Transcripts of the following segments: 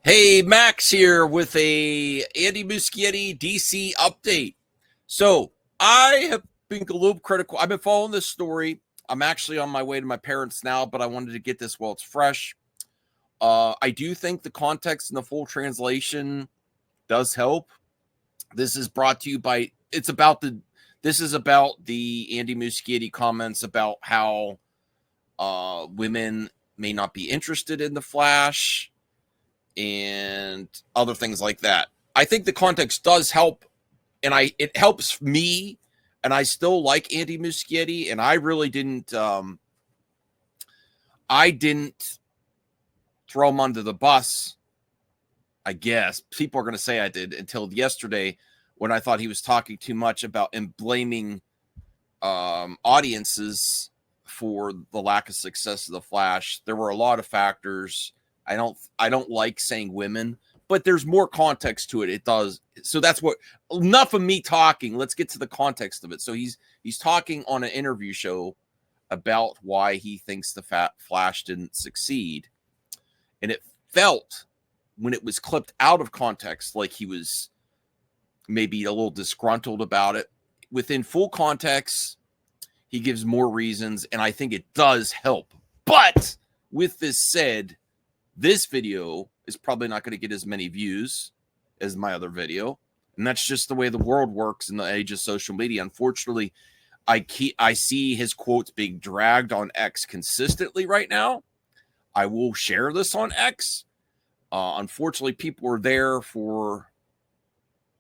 Hey, Max here with a Andy Muschietti DC update. So I have been a little critical. I've been following this story. I'm actually on my way to my parents now, but I wanted to get this while it's fresh. I do think the context and the full translation does help. This is brought to you by, this is about the Andy Muschietti comments about how women may not be interested in the Flash and other things like that. I think the context does help, and it helps me, and I still like Andy Muschietti, and I didn't throw him under the bus. I guess people are going to say I did until yesterday when I thought he was talking too much about and blaming audiences for the lack of success of the Flash. There were a lot of factors. I don't like saying women, but there's more context to it. It does. So that's what, enough of me talking. Let's get to the context of it. So he's talking on an interview show about why he thinks the Flash didn't succeed. And it felt, when it was clipped out of context, like he was maybe a little disgruntled about it. Within full context, he gives more reasons, and I think it does help. But with this said, this video is probably not going to get as many views as my other video. And that's just the way the world works in the age of social media. Unfortunately, I see his quotes being dragged on X consistently right now. I will share this on X. Unfortunately, people are there for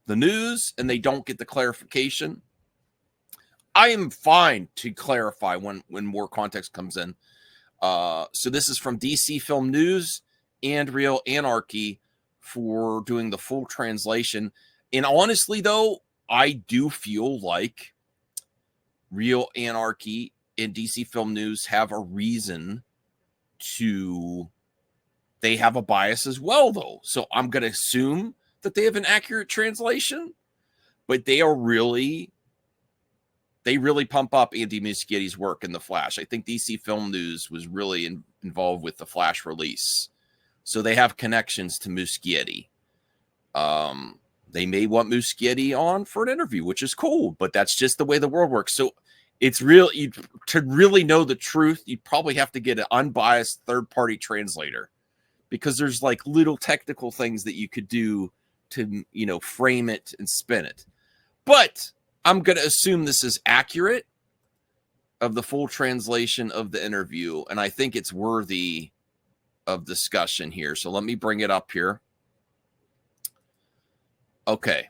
the news and they don't get the clarification. I am fine to clarify when more context comes in. So this is from DC Film News and Real Anarchy for doing the full translation. And honestly, though, I do feel like Real Anarchy and DC Film News have a reason to, they have a bias as well, though. So I'm going to assume that they have an accurate translation, but they really pump up Andy Muschietti's work in The Flash. I think DC Film News was really involved with the Flash release. So they have connections to Muschietti. They may want Muschietti on for an interview, which is cool, but that's just the way the world works. So it's real. To really know the truth, you probably have to get an unbiased third-party translator, because there's like little technical things that you could do to, frame it and spin it. But I'm going to assume this is accurate of the full translation of the interview, and I think it's worthy of discussion here. So let me bring it up here. Okay.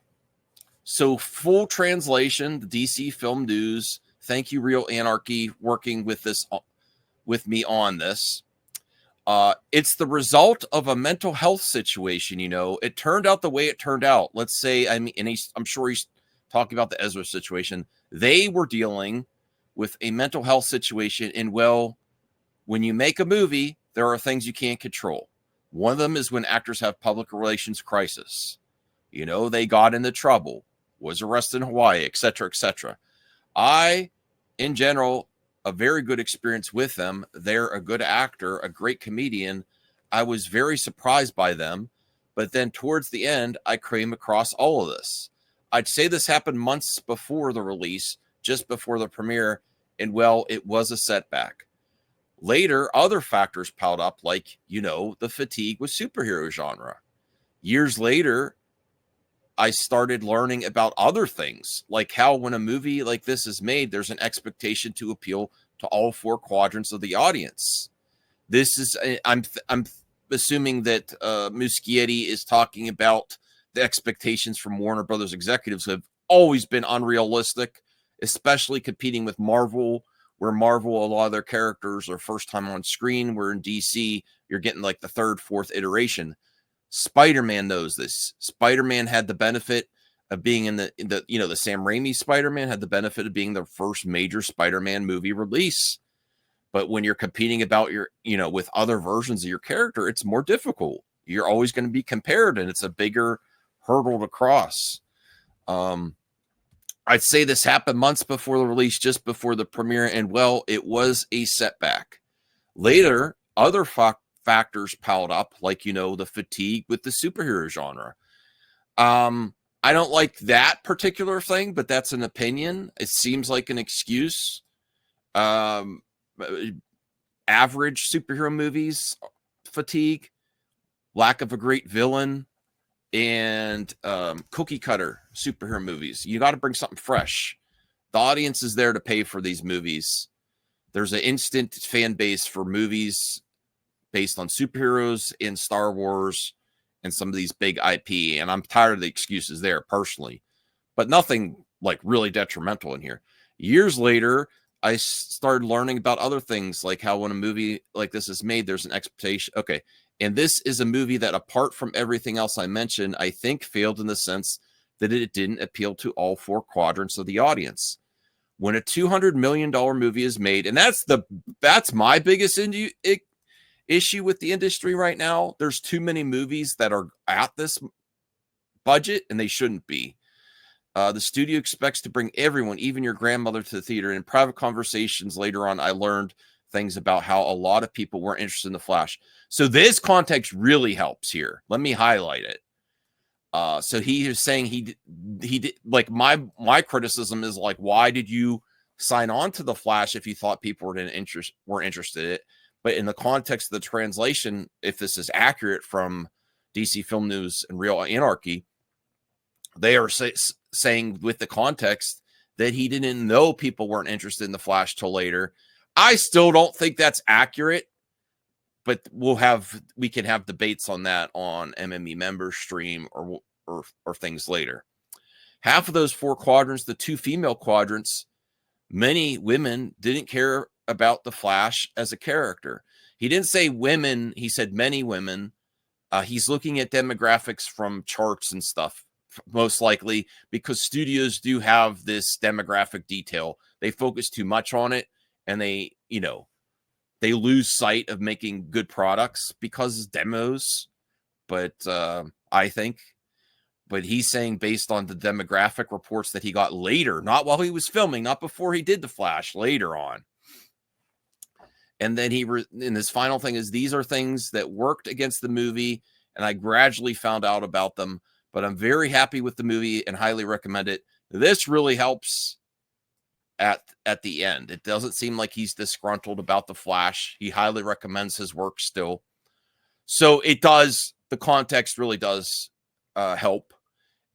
So full translation, the DC Film News. Thank you, Real Anarchy, working with me on this. It's the result of a mental health situation. It turned out the way it turned out. Let's say, and I'm sure he's talking about the Ezra situation. They were dealing with a mental health situation. And when you make a movie, there are things you can't control. One of them is when actors have public relations crisis. They got into trouble, was arrested in Hawaii, etc., etc. In general, a very good experience with them. They're a good actor, a great comedian. I was very surprised by them. But then towards the end, I came across all of this. I'd say this happened months before the release, just before the premiere, and it was a setback. Later, other factors piled up, like, the fatigue with superhero genre. Years later, I started learning about other things, like how when a movie like this is made, there's an expectation to appeal to all four quadrants of the audience. I'm assuming that Muschietti is talking about the expectations from Warner Brothers executives have always been unrealistic, especially competing with Marvel, where Marvel, a lot of their characters are first time on screen, where in DC, you're getting like the third, fourth iteration. Spider-Man knows this. Spider-Man had the benefit of being in the Sam Raimi Spider-Man had the benefit of being the first major Spider-Man movie release. But when you're competing about with other versions of your character, it's more difficult. You're always going to be compared, and it's a bigger hurdle to cross. I'd say this happened months before the release, just before the premiere, and it was a setback. Later, other factors piled up, like, the fatigue with the superhero genre. I don't like that particular thing, but that's an opinion. It seems like an excuse. Um, Average superhero movies, fatigue, lack of a great villain, and cookie cutter superhero movies. You got to bring something fresh. The audience is there to pay for these movies. There's an instant fan base for movies based on superheroes in Star Wars and some of these big IP. And I'm tired of the excuses there personally, but nothing like really detrimental in here. Years later, I started learning about other things, like how when a movie like this is made, there's an expectation. Okay. And this is a movie that, apart from everything else I mentioned, I think failed in the sense that it didn't appeal to all four quadrants of the audience. When a $200 million movie is made, and that's my biggest issue with the industry right now. There's too many movies that are at this budget, and they shouldn't be. The studio expects to bring everyone, even your grandmother, to the theater. In private conversations later on, I learned things about how a lot of people weren't interested in The Flash. So this context really helps here. Let me highlight it. So he is saying he did, like, my criticism is like, why did you sign on to The Flash if you thought people weren't interested in it? But in the context of the translation, if this is accurate from DC Film News and Real Anarchy, they are saying with the context that he didn't know people weren't interested in The Flash till later. I still don't think that's accurate, but we can have debates on that on MME members stream or things later. Half of those four quadrants, the two female quadrants, many women didn't care about the Flash as a character. He didn't say women, he said many women. He's looking at demographics from charts and stuff, most likely, because studios do have this demographic detail. They focus too much on it, and they lose sight of making good products because demos. But he's saying based on the demographic reports that he got later, not while he was filming, not before he did The Flash, later on. And then in his final thing is, these are things that worked against the movie, and I gradually found out about them, but I'm very happy with the movie and highly recommend it. This really helps at the end. It doesn't seem like he's disgruntled about The Flash. He highly recommends his work still. So the context really does help.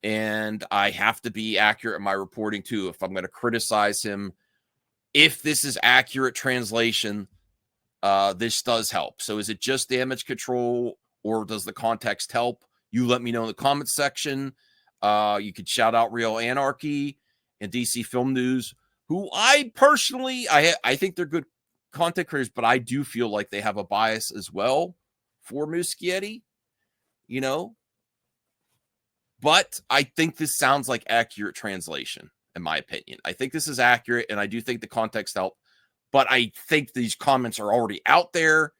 And I have to be accurate in my reporting too. If I'm going to criticize him, if this is accurate translation, this does help. So is it just damage control, or does the context help? You let me know in the comments section. You could shout out Real Anarchy and DC Film News, who I personally, I think they're good content creators, but I do feel like they have a bias as well for Muschietti, But I think this sounds like accurate translation, in my opinion. I think this is accurate, and I do think the context helped. But I think these comments are already out there,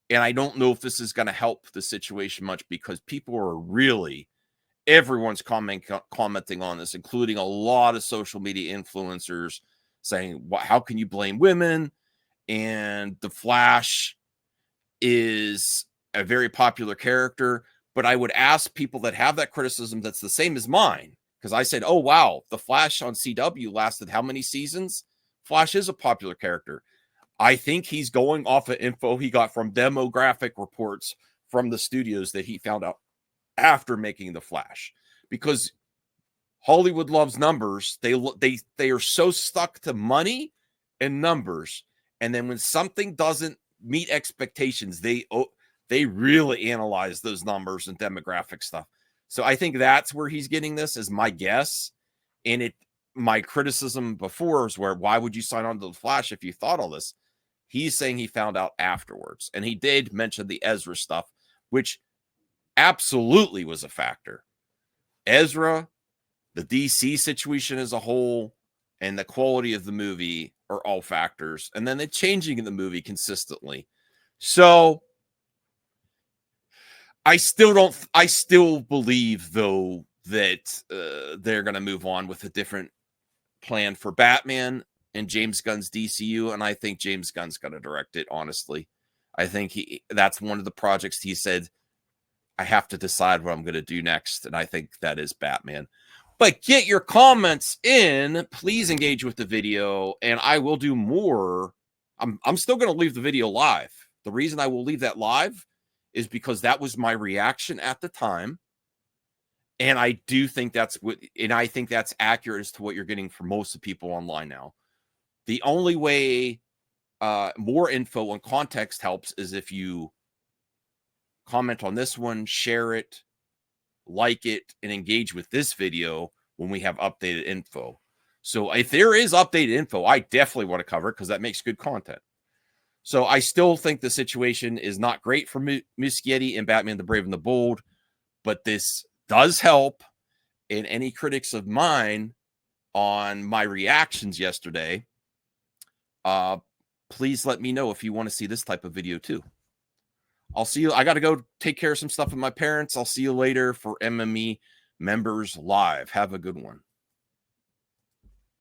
and I don't know if this is going to help the situation much, because people are everyone's commenting on this, including a lot of social media influencers saying, how can you blame women? And the Flash is a very popular character. But I would ask people that have that criticism that's the same as mine, because I said, oh, wow, the Flash on CW lasted how many seasons? Flash is a popular character. I think he's going off of info he got from demographic reports from the studios that he found out after making the Flash, because Hollywood loves numbers. They are so stuck to money and numbers. And then when something doesn't meet expectations, they really analyze those numbers and demographic stuff. So I think that's where he's getting this, is my guess. And my criticism before is why would you sign on to The Flash if you thought all this? He's saying he found out afterwards. And he did mention the Ezra stuff, which absolutely was a factor. Ezra, the DC situation as a whole, and the quality of the movie are all factors. And then the changing in the movie consistently. So I still believe, though, that they're going to move on with a different plan for Batman and James Gunn's DCU. And I think James Gunn's going to direct it, honestly. I think that's one of the projects he said, I have to decide what I'm going to do next. And I think that is Batman. But get your comments in. Please engage with the video, and I will do more. I'm still going to leave the video live. The reason I will leave that live is because that was my reaction at the time. And I do think that's what, and I think that's accurate as to what you're getting from most of the people online now. The only way more info and context helps is if you comment on this one, share it, like it, and engage with this video when we have updated info. So if there is updated info, I definitely want to cover it because that makes good content. So I still think the situation is not great for Muschietti and Batman the Brave and the Bold, but this does help. And any critics of mine on my reactions yesterday, please let me know if you want to see this type of video too. I'll see you. I got to go take care of some stuff with my parents. I'll see you later for MME Members Live. Have a good one.